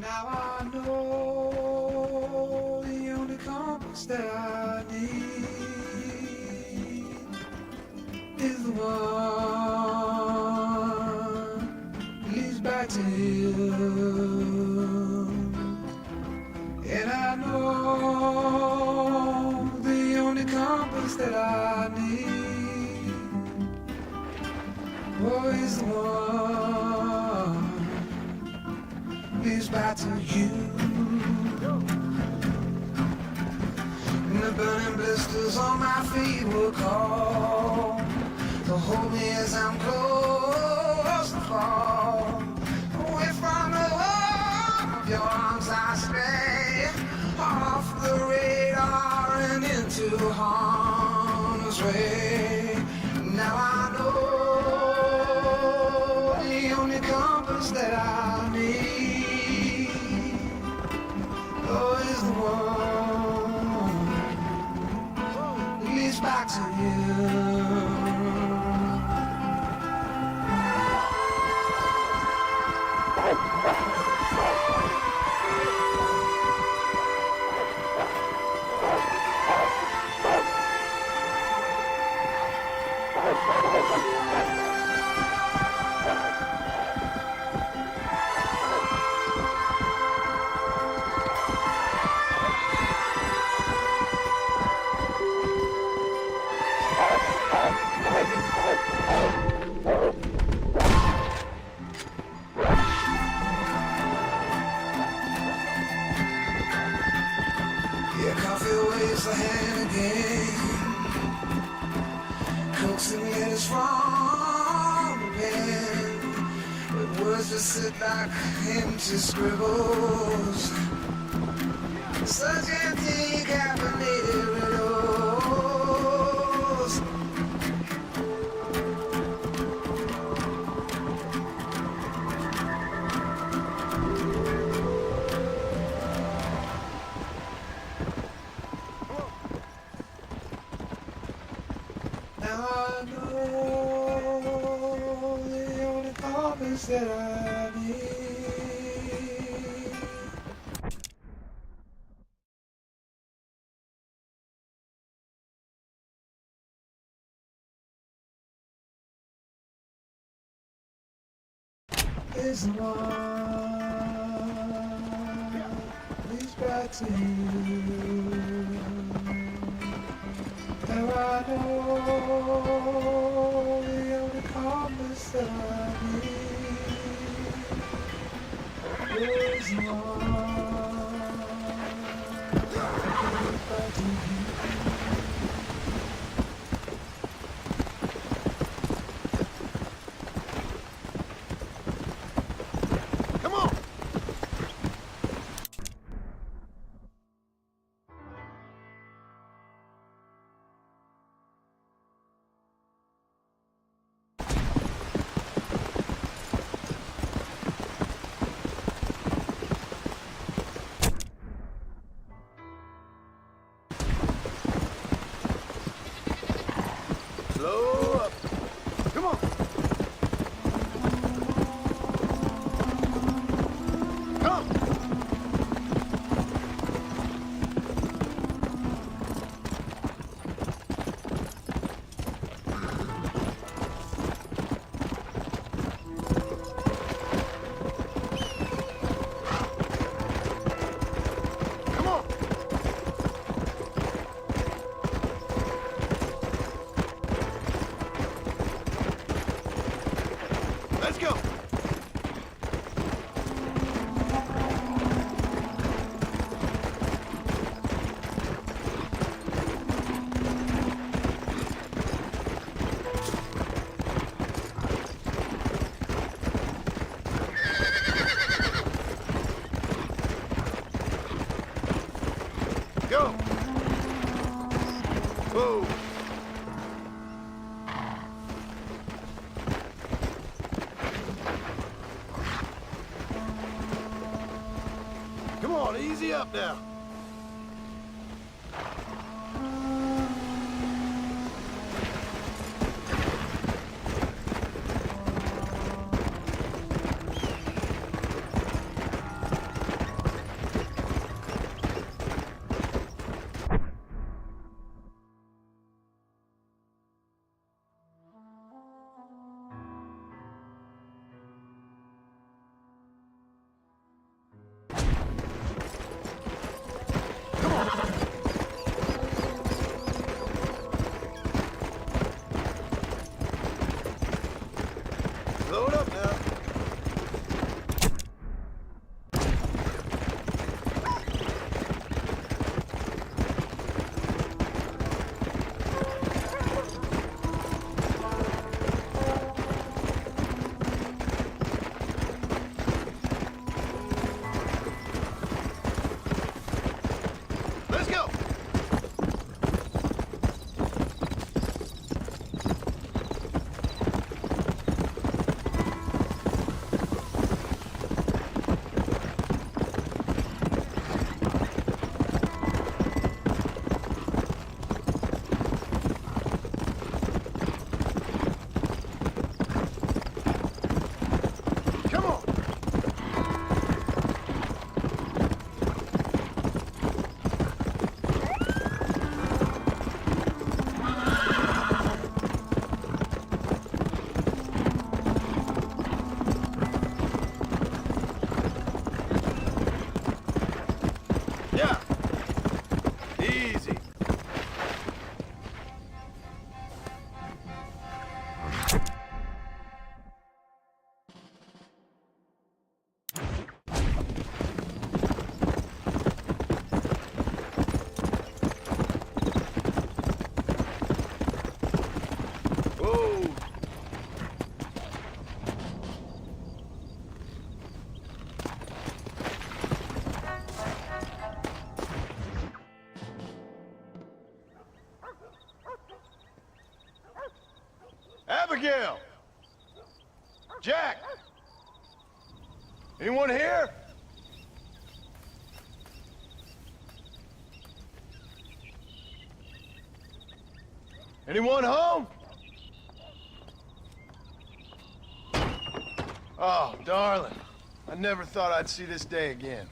Now I know the only compass that I need is the one that leads back to him. And I know the only compass that I need, oh, is the one leads back to you. And the burning blisters on my feet will call to hold me as I'm close to fall. Away from the warmth of your arms I stray, off the radar and into harm's way. Now I know the only compass that I need, oh, is the one that leads back to you. Yeah, coffee waves the hand again, coaxing letters from the pen, but words just sit like empty scribbles, such empty caffeinated riddles. Now I know the only compass that I need. Is the one leads back to you. Now I know the only compass that I need is the one that leads back to you. Come on! Slow up. Come on. Come. Come on. Let's go. Go. Whoa. Come on, easy up now. Abigail! Jack! Anyone here? Anyone home? Oh, darling. I never thought I'd see this day again.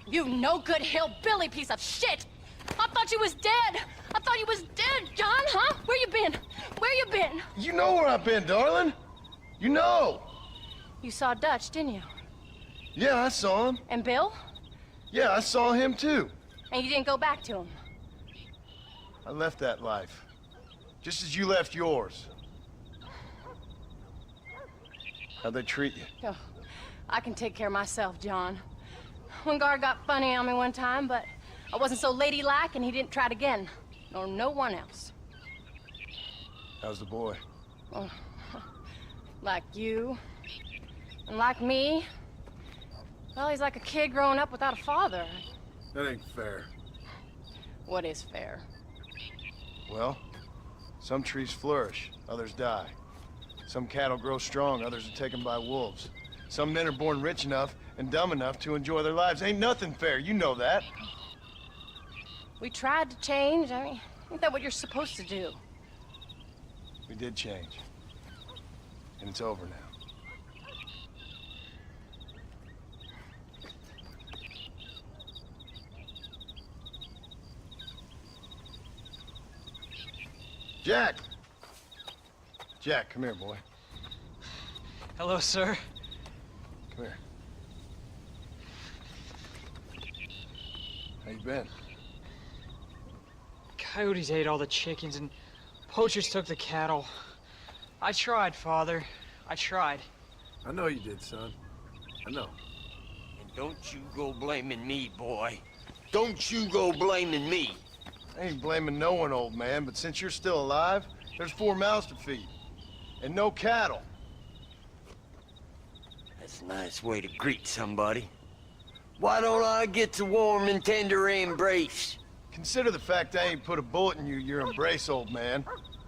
You no-good hillbilly piece of shit! I thought you was dead! I thought you was dead, John, huh? Where you been? Where you been? You know where I've been, darling. You know. You saw Dutch, didn't you? Yeah, I saw him. And Bill? Yeah, I saw him too. And you didn't go back to him? I left that life. Just as you left yours. How'd they treat you? Oh, I can take care of myself, John. One guard got funny on me one time, but I wasn't so ladylike and he didn't try it again. Nor no one else. How's the boy? Oh, like you. And like me. Well, he's like a kid growing up without a father. That ain't fair. What is fair? Well, some trees flourish, others die. Some cattle grow strong, others are taken by wolves. Some men are born rich enough and dumb enough to enjoy their lives. Ain't nothing fair, you know that. We tried to change. I mean, ain't that what you're supposed to do? We did change. And it's over now. Jack! Jack, come here, boy. Hello, sir. Come here. How you been? Coyotes ate all the chickens and poachers took the cattle. I tried, Father. I tried. I know you did, son. I know. And don't you go blaming me, boy. Don't you go blaming me. I ain't blaming no one, old man, but since you're still alive, there's 4 mouths to feed. And no cattle. That's a nice way to greet somebody. Why don't I get the warm and tender embrace? Consider the fact I ain't put a bullet in your embrace, old man.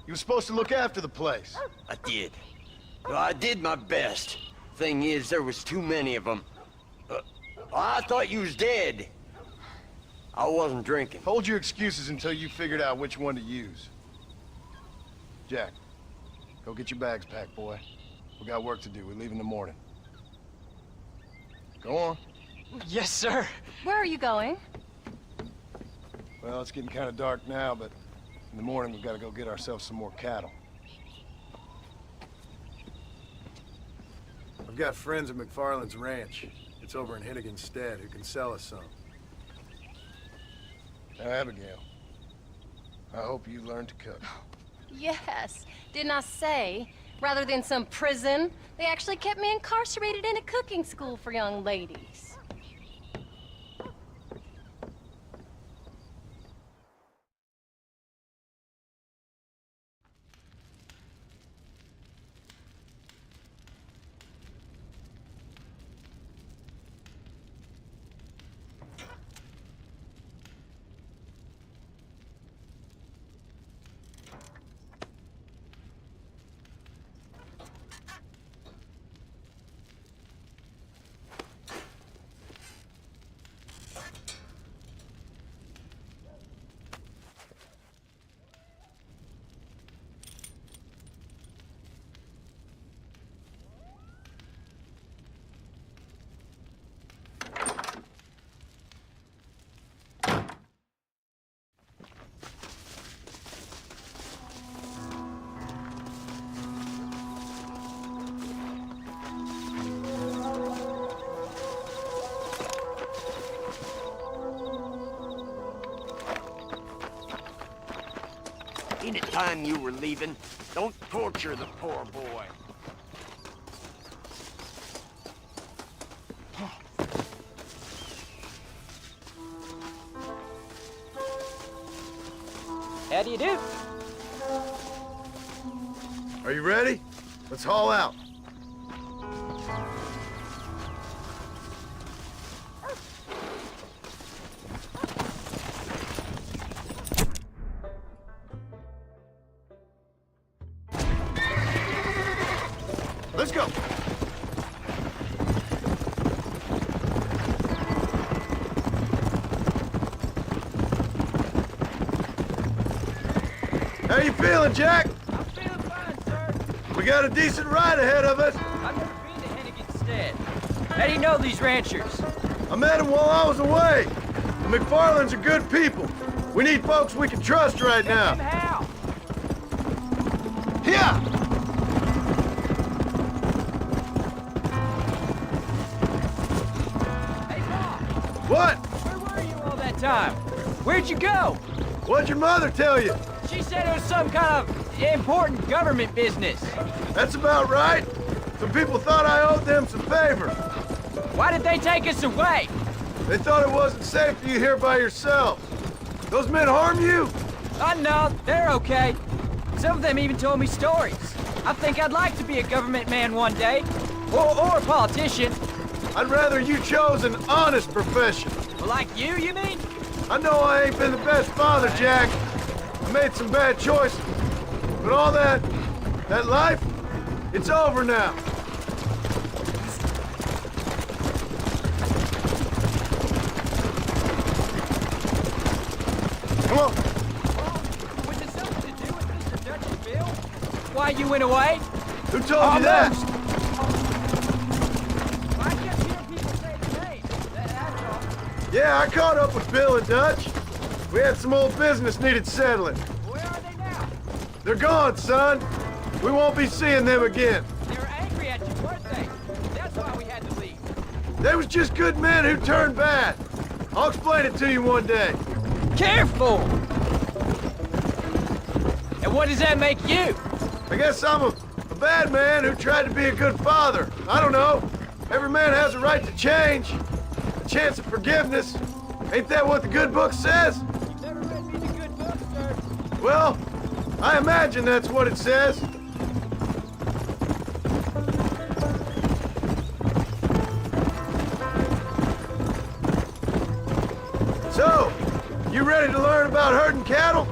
You were supposed to look after the place. I did. Well, I did my best. Thing is, there was too many of them. I thought you was dead. I wasn't drinking. Hold your excuses until you figured out which one to use. Jack, go get your bags packed, boy. We got work to do. We leave in the morning. Go on. Yes, sir. Where are you going? Well, it's getting kind of dark now, but in the morning we've got to go get ourselves some more cattle. I've got friends at McFarland's ranch. It's over in Hennigan's stead who can sell us some. Now, Abigail, I hope you learn to cook. Yes. Didn't I say, rather than some prison, they actually kept me incarcerated in a cooking school for young ladies. Ain't it time you were leaving? Don't torture the poor boy. How do you do? Are you ready? Let's haul out. How you feeling, Jack? I'm feeling fine, sir. We got a decent ride ahead of us. I've never been to Hennigan's Stead. How do you know these ranchers? I met them while I was away. The McFarlands are good people. We need folks we can trust right now. And how? Here! Hey, Paul, What? where were you all that time? Where'd you go? What'd your mother tell you? She said it was some kind of important government business. That's about right. Some people thought I owed them some favor. Why did they take us away? They thought it wasn't safe for you here by yourself. Those men harm you? No, they're okay. Some of them even told me stories. I think I'd like to be a government man one day. Or a politician. I'd rather you chose an honest profession. Like you mean? I know I ain't been the best father, Jack. I made some bad choices. But all that life, it's over now. Come on. Was it something to do with Mr. Dutch's bill? Why you went away? Who told you that? I kept hearing people say the name. That's all. Yeah, I caught up with Bill and Dutch. We had some old business needed settling. Where are they now? They're gone, son. We won't be seeing them again. They were angry at you, weren't they? That's why we had to leave. They was just good men who turned bad. I'll explain it to you one day. Careful! And what does that make you? I guess I'm a bad man who tried to be a good father. I don't know. Every man has a right to change. A chance of forgiveness. Ain't that what the good book says? You've never read me the good book, sir. Well, I imagine that's what it says. So, you ready to learn about herding cattle?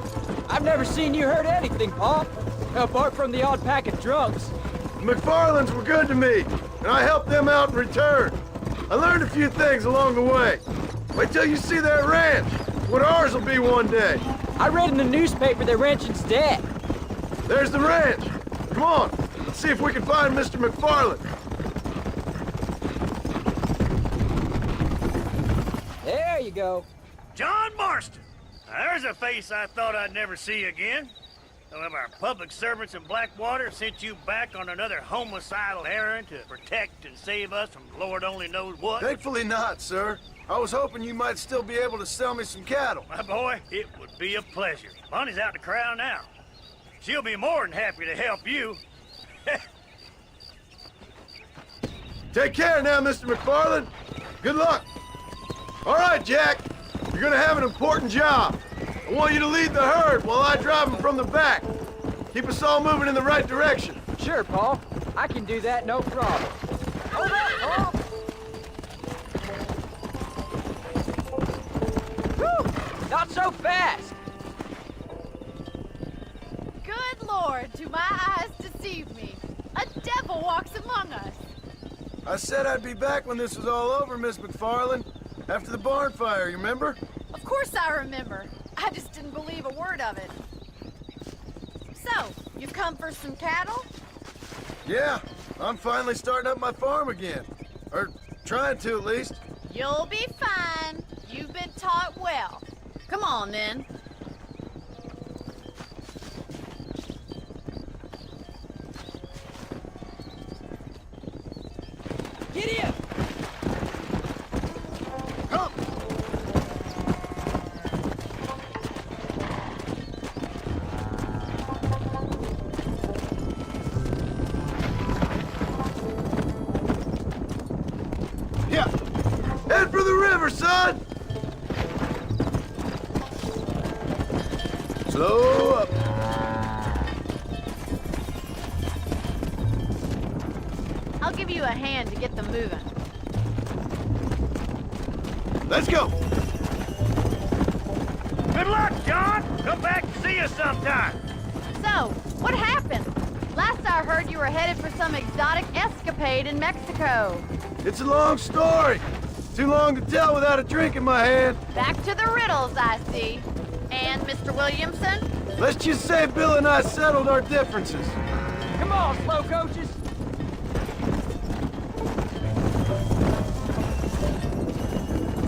I've never seen you hurt anything, Paul. Apart from the odd pack of drunks. The McFarlands were good to me, and I helped them out in return. I learned a few things along the way. Wait till you see their ranch, what ours will be one day. I read in the newspaper their ranching's dead. There's the ranch. Come on, let's see if we can find Mr. McFarland. There you go. John Marston. Now, there's a face I thought I'd never see again. Some of our public servants in Blackwater sent you back on another homicidal errand to protect and save us from Lord only knows what. Thankfully not, sir. I was hoping you might still be able to sell me some cattle. My boy, it would be a pleasure. Bonnie's out to corral now. She'll be more than happy to help you. Take care now, Mr. McFarland. Good luck. All right, Jack. You're gonna have an important job. I want you to lead the herd while I drive them from the back. Keep us all moving in the right direction. Sure, Paul. I can do that, no problem. Hold up, Paul! Whew! Not so fast! Good Lord, do my eyes deceive me? A devil walks among us. I said I'd be back when this was all over, Miss McFarland. After the barn fire, you remember? Of course I remember. I just didn't believe a word of it. So, you've come for some cattle? Yeah, I'm finally starting up my farm again. Or trying to, at least. You'll be fine. You've been taught well. Come on, then. Get in! Come! Yeah! Head for the river, son! Slow up. I'll give you a hand to get them moving. Let's go! Good luck, John. Come back and see us sometime. So, what happened? Last I heard you were headed for some exotic escapade in Mexico. It's a long story. Too long to tell without a drink in my hand. Back to the riddles, I see. And Mr. Williamson? Let's just say Bill and I settled our differences. Come on, slow coaches.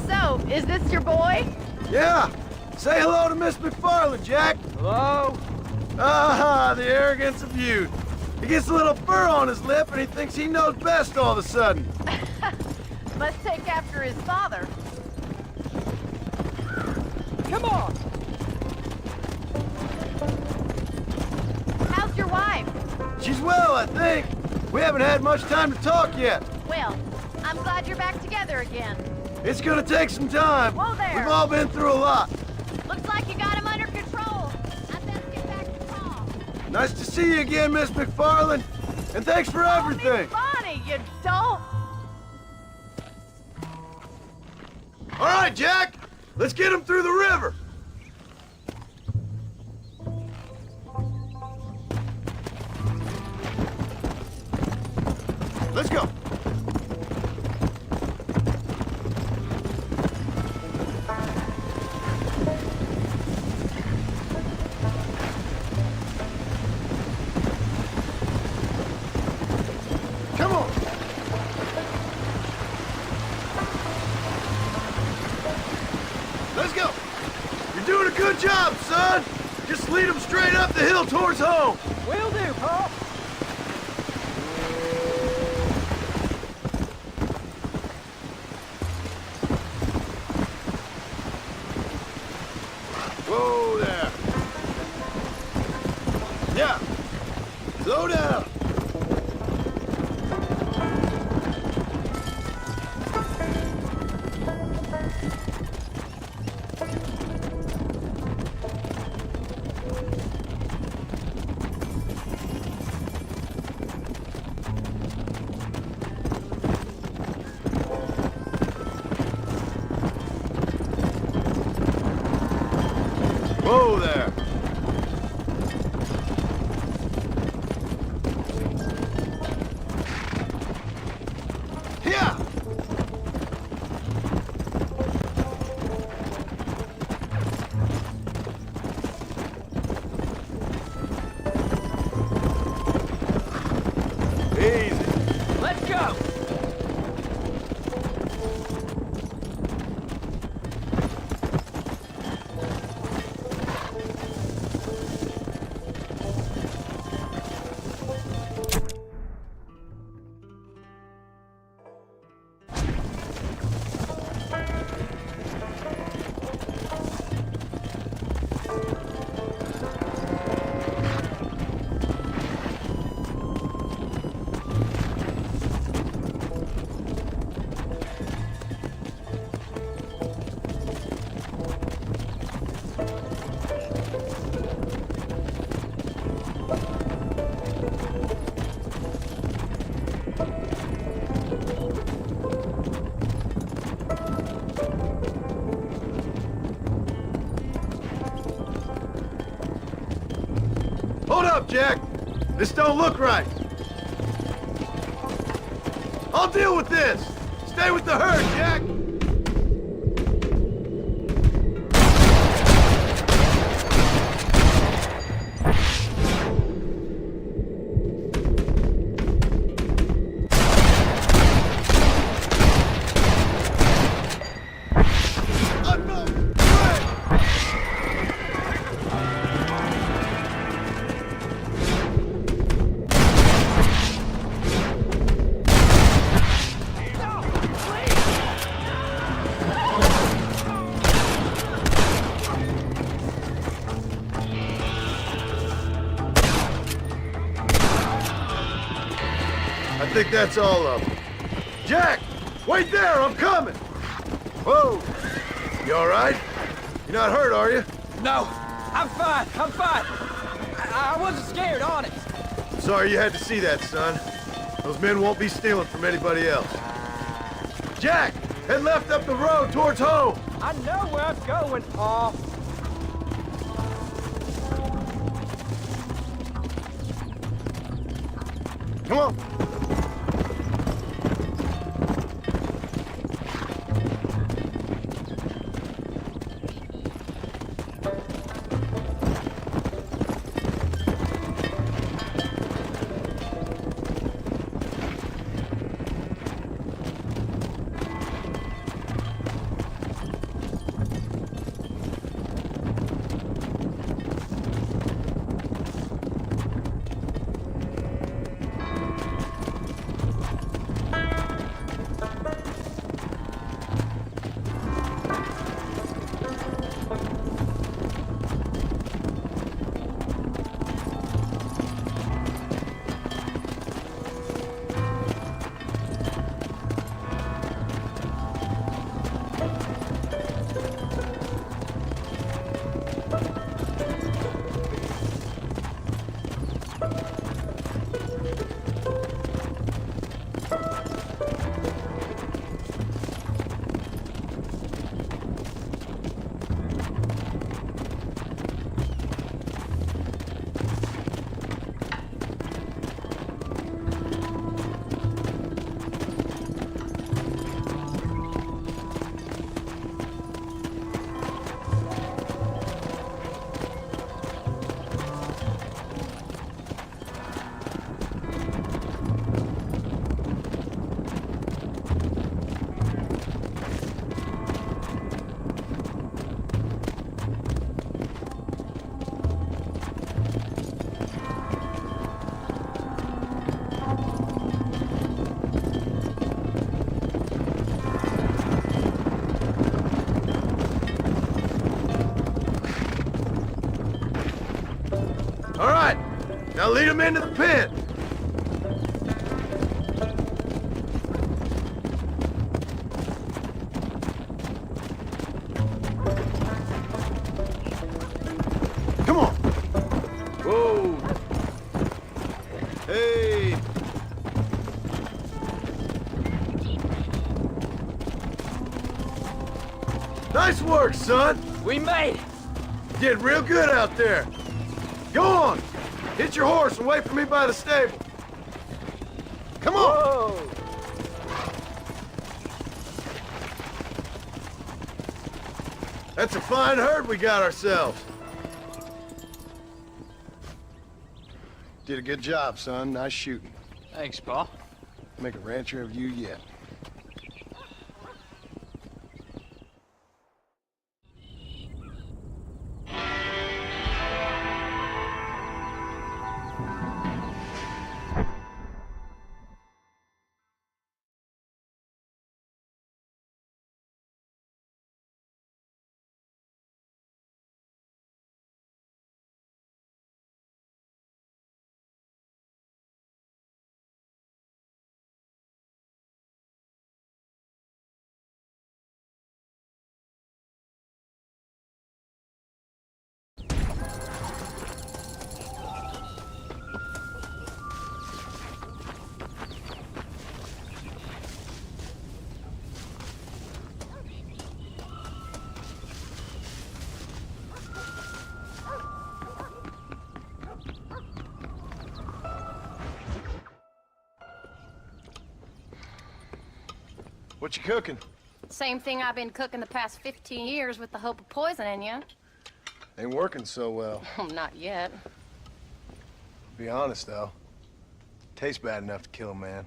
So, is this your boy? Yeah. Say hello to Miss McFarland, Jack. Hello? Ah, the arrogance of youth. He gets a little fur on his lip and he thinks he knows best all of a sudden. Must take after his father. Come on. How's your wife? She's well, I think. We haven't had much time to talk yet. Well, I'm glad you're back together again. It's gonna take some time. Whoa there. We've all been through a lot. Looks like you got him under control. I best get back to Paul. Nice to see you again, Miss McFarland. And thanks for everything. Bonnie, you don't. All right, Jack. Let's get him through the river. Let's go. Come on. Let's go. You're doing a good job, son. Just lead them straight up the hill towards home. Will do, Paul. Whoa there. Yeah. Slow down. Whoa there. Yeah. Easy. Let's go. Hold up, Jack. This don't look right. I'll deal with this. Stay with the herd, Jack. I think that's all of them. Jack! Wait there! I'm coming! Whoa! You all right? You're not hurt, are you? No, I'm fine. I'm fine. I wasn't scared, honest. Sorry you had to see that, son. Those men won't be stealing from anybody else. Jack! Head left up the road towards home! I know where I'm going, Paul. Come on! All right, now lead him into the pen. Come on. Whoa. Hey. Nice work, son. We made it! You did real good out there. Go on. Hit your horse and wait for me by the stable. Come on. Whoa! That's a fine herd we got ourselves. Did a good job, son. Nice shooting. Thanks, Pa. Make a rancher of you yet. What you cooking? Same thing I've been cooking the past 15 years with the hope of poisoning you. Ain't working so well. Not yet. Be honest, though. Tastes bad enough to kill a man.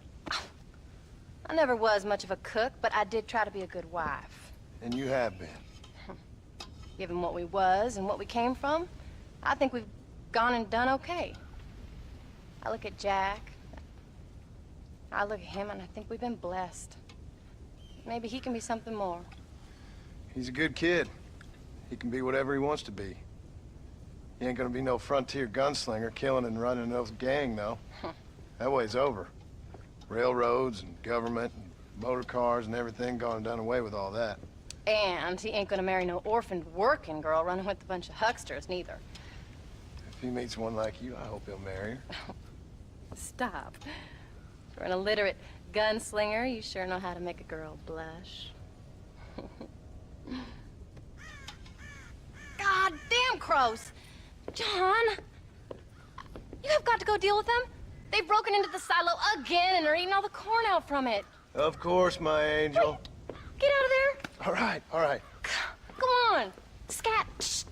I never was much of a cook, but I did try to be a good wife. And you have been. Given what we was and what we came from, I think we've gone and done okay. I look at Jack. I look at him and I think we've been blessed. Maybe he can be something more. He's a good kid. He can be whatever he wants to be. He ain't gonna be no frontier gunslinger killing and running no gang, though. That way's over. Railroads and government and motor cars and everything gone and done away with all that. And he ain't gonna marry no orphaned working girl running with a bunch of hucksters, neither. If he meets one like you, I hope he'll marry her. Stop. For an illiterate gunslinger, you sure know how to make a girl blush. God damn crows! John! You have got to go deal with them. They've broken into the silo again and are eating all the corn out from it. Of course, my angel. Get out of there. All right, all right. Go on. Scat. Shh.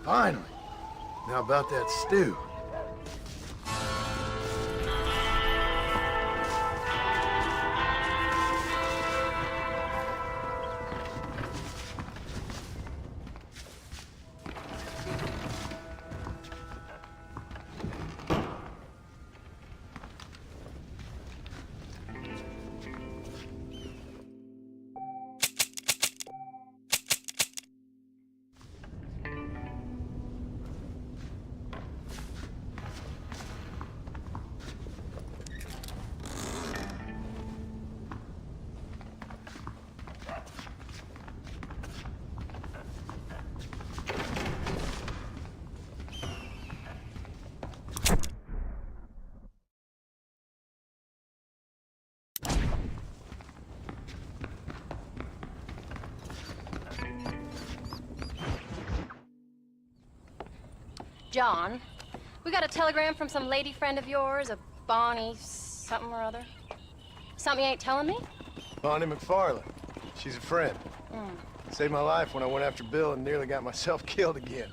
Finally. Now about that stew. John, we got a telegram from some lady friend of yours, a Bonnie something or other. Something you ain't telling me? Bonnie McFarland. She's a friend. Saved my life when I went after Bill and nearly got myself killed again.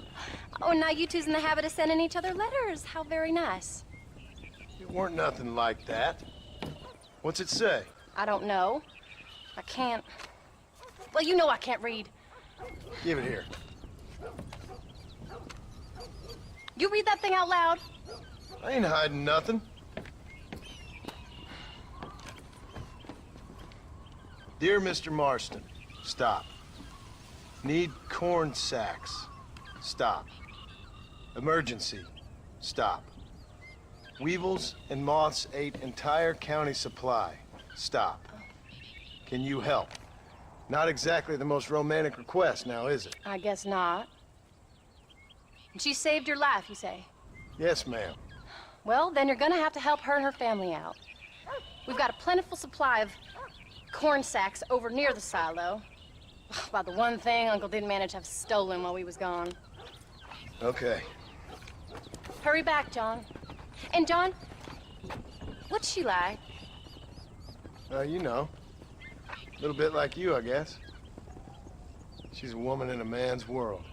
Oh, and now you two's in the habit of sending each other letters. How very nice. It weren't nothing like that. What's it say? I don't know. I can't... Well, you know I can't read. Give it here. You read that thing out loud? I ain't hiding nothing. Dear Mr. Marston, stop. Need corn sacks. Stop. Emergency. Stop. Weevils and moths ate entire county supply. Stop. Can you help? Not exactly the most romantic request now, is it? I guess not. She saved your life, you say? Yes, ma'am. Well, then you're gonna have to help her and her family out. We've got a plentiful supply of corn sacks over near the silo. About the one thing Uncle didn't manage to have stolen while we was gone. Okay. Hurry back, John. And John, what's she like? You know. A little bit like you, I guess. She's a woman in a man's world.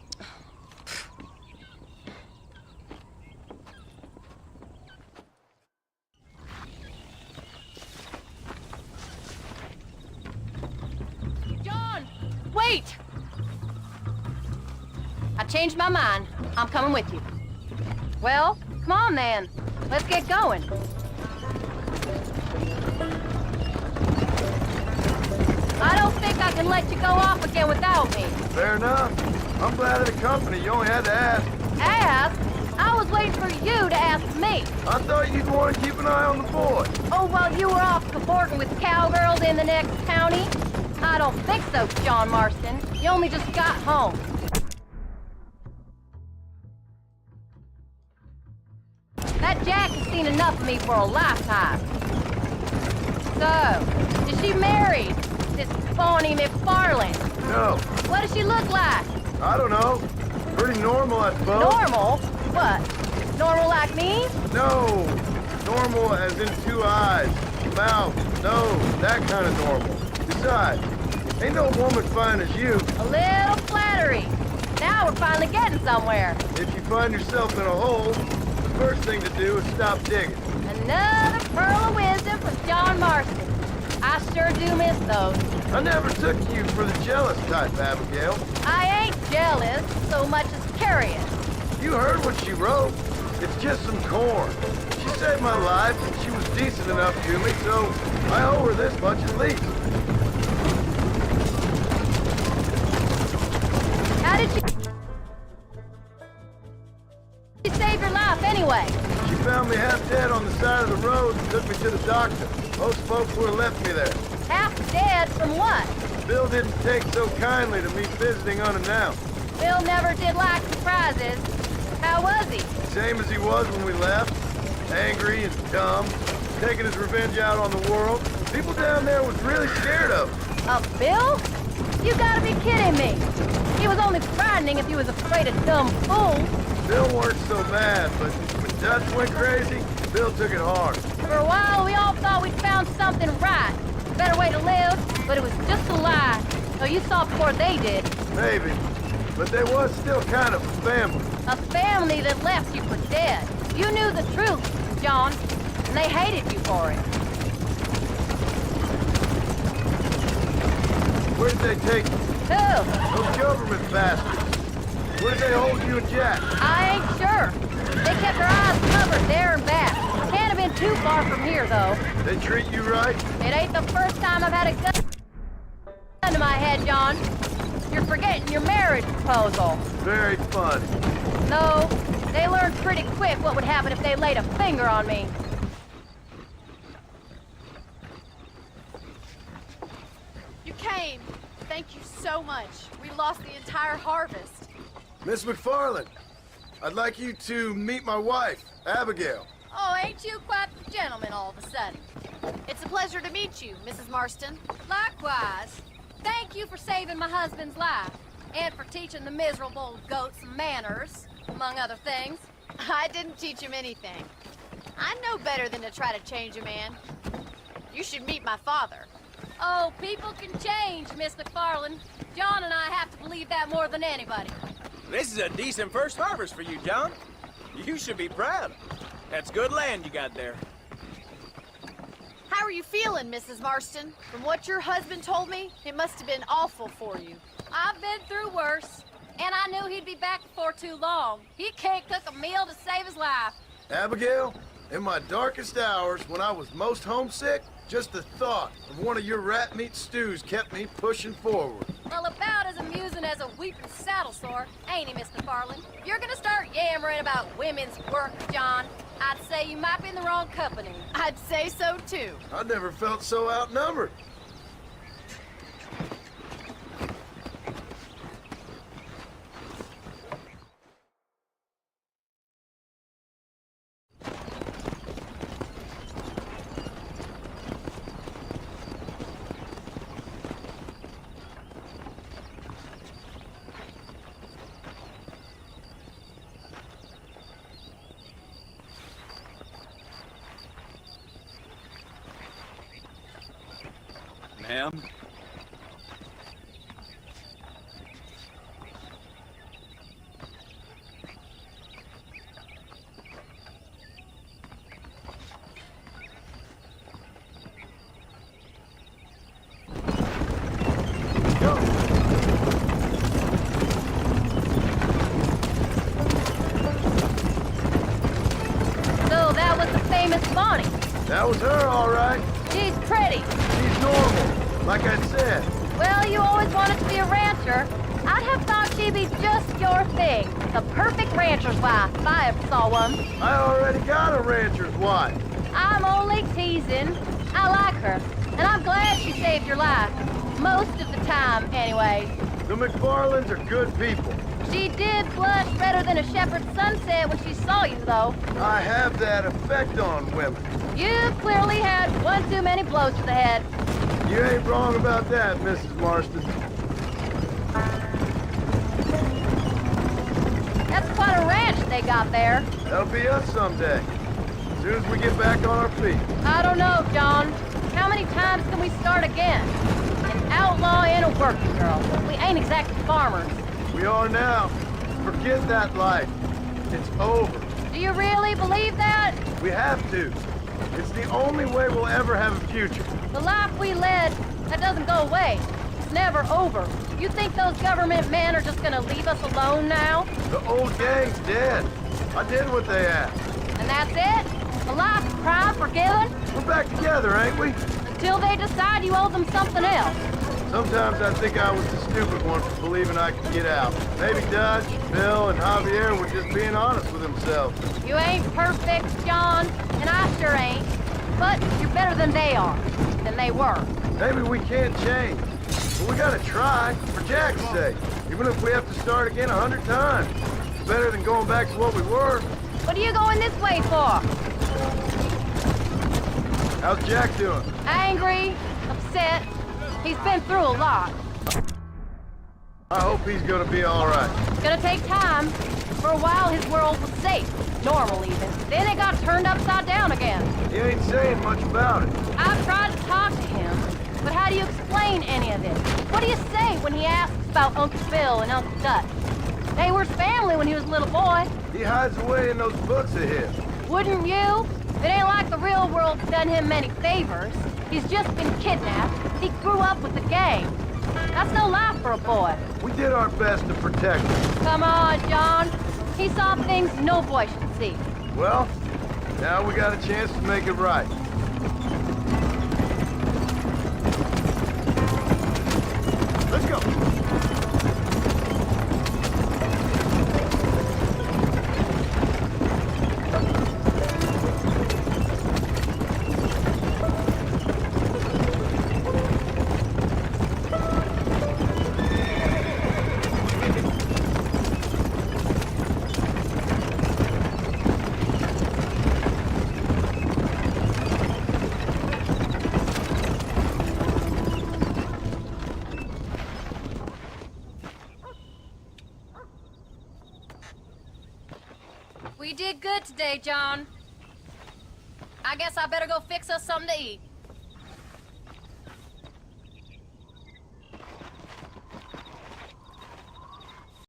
Wait! I changed my mind. I'm coming with you. Well, come on then. Let's get going. I don't think I can let you go off again without me. Fair enough. I'm glad of the company. You only had to ask. Ask? I was waiting for you to ask me. I thought you'd want to keep an eye on the boy. Oh, while you were off cavorting with cowgirls in the next county? I don't think so, John Marston. You only just got home. That Jack has seen enough of me for a lifetime. So, is she married? This Bonnie McFarland? No, What does she look like? I don't know. Pretty normal, I suppose. Normal? What? Normal like me? No, normal as in 2 eyes, mouth, nose, that kind of normal. Besides, ain't no woman fine as you. A little flattery. Now we're finally getting somewhere. If you find yourself in a hole, the first thing to do is stop digging. Another pearl of wisdom from John Marston. I sure do miss those. I never took you for the jealous type, Abigail. I ain't jealous so much as curious. You heard what she wrote. It's just some corn. She saved my life, and she was decent enough to me, so I owe her this much at least. How did she save your life anyway? She found me half dead on the side of the road and took me to the doctor. Most folks would have left me there. Half dead from what? Bill didn't take so kindly to me visiting unannounced. Bill never did like surprises. How was he? Same as he was when we left. Angry and dumb. Taking his revenge out on the world. People down there was really scared of him. Of Bill? You gotta be kidding me. He was only frightening if he was afraid of dumb fools. Bill weren't so bad, but when Dutch went crazy, Bill took it hard. For a while, we all thought we'd found something right. Better way to live, but it was just a lie. So you saw before they did. Maybe. but they was still kind of a family. A family that left you for dead. You knew the truth, John, and they hated you for it. Where did they take you? Who? Those government bastards. Where did they hold you and Jack? I ain't sure. They kept their eyes covered there and back. Can't have been too far from here, though. They treat you right? It ain't the first time I've had a gun to my head, John. You're forgetting your marriage proposal. Very funny. No, they learned pretty quick what would happen if they laid a finger on me. You came. Thank you so much. We lost the entire harvest. Miss McFarland, I'd like you to meet my wife, Abigail. Oh, ain't you quite the gentleman all of a sudden? It's a pleasure to meet you, Mrs. Marston. Likewise. Thank you for saving my husband's life, and for teaching the miserable goat some manners, among other things. I didn't teach him anything. I know better than to try to change a man. You should meet my father. Oh, people can change, Miss McFarland. John and I have to believe that more than anybody. This is a decent first harvest for you, John. You should be proud. That's good land you got there. How are you feeling, Mrs. Marston? From what your husband told me, it must have been awful for you. I've been through worse, and I knew he'd be back before too long. He can't cook a meal to save his life. Abigail, in my darkest hours, when I was most homesick, just the thought of one of your rat meat stews kept me pushing forward. Well, about as amusing as a weeping saddle sore, ain't he, Miss McFarland? If you're gonna start yammering about women's work, John, I'd say you might be in the wrong company. I'd say so, too. I never felt so outnumbered. Ma'am? So that was the famous Bonnie. That was her, all right. She's pretty. She's normal, like I said. Well, you always wanted to be a rancher. I'd have thought she'd be just your thing. The perfect rancher's wife, if I ever saw one. I already got a rancher's wife. I'm only teasing. I like her, and I'm glad she saved your life. Most of the time, anyway. The McFarlands are good people. She did blush redder than a shepherd's sunset when she saw you, though. I have that effect on women. You clearly had one too many blows to the head. You ain't wrong about that, Mrs. Marston. That's quite a ranch they got there. That'll be us someday. As soon as we get back on our feet. I don't know, John. How many times can we start again? An outlaw and a working girl. We ain't exactly farmers. We are now. Forget that life. It's over. Do you really believe that? We have to. It's the only way we'll ever have a future. The life we led, that doesn't go away. It's never over. You think those government men are just gonna leave us alone now? The old gang's dead. I did what they asked. And that's it? A life of crime forgiven? We're back together, ain't we? Until they decide you owe them something else. Sometimes I think I was the stupid one for believing I could get out. Maybe Dutch, Bill, and Javier were just being honest with themselves. You ain't perfect, John, and I sure ain't. But you're better than they are, than they were. Maybe we can't change, but we gotta try, for Jack's sake. Even if we have to start again 100 times. It's better than going back to what we were. What are you going this way for? How's Jack doing? Angry, upset. He's been through a lot. I hope he's gonna be all right. It's gonna take time. For a while, his world was safe. Normal, even. Then it got turned upside down again. He ain't saying much about it. I've tried to talk to him, but how do you explain any of it? What do you say when he asks about Uncle Bill and Uncle Dutch? They were family when he was a little boy. He hides away in those books of his. Wouldn't you? It ain't like the real world's done him many favors. He's just been kidnapped. He grew up with the gang. That's no life for a boy. We did our best to protect him. Come on, John. He saw things no boy should see. Well, now we got a chance to make it right. Let's go. We did good today, John. I guess I better go fix us something to eat.